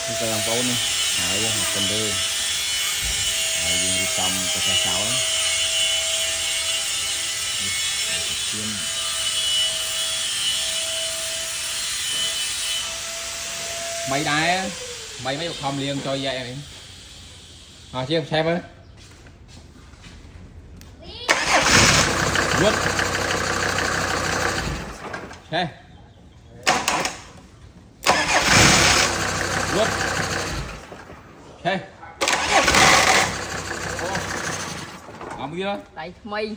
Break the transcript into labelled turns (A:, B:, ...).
A: thì cái làm bố này hãy học cần đưa dùng đi tầm cái xà xáo mày đai mày mấy không liền cho vậy này chứ không xem á rút xe rút xe làm gì đó
B: tại mày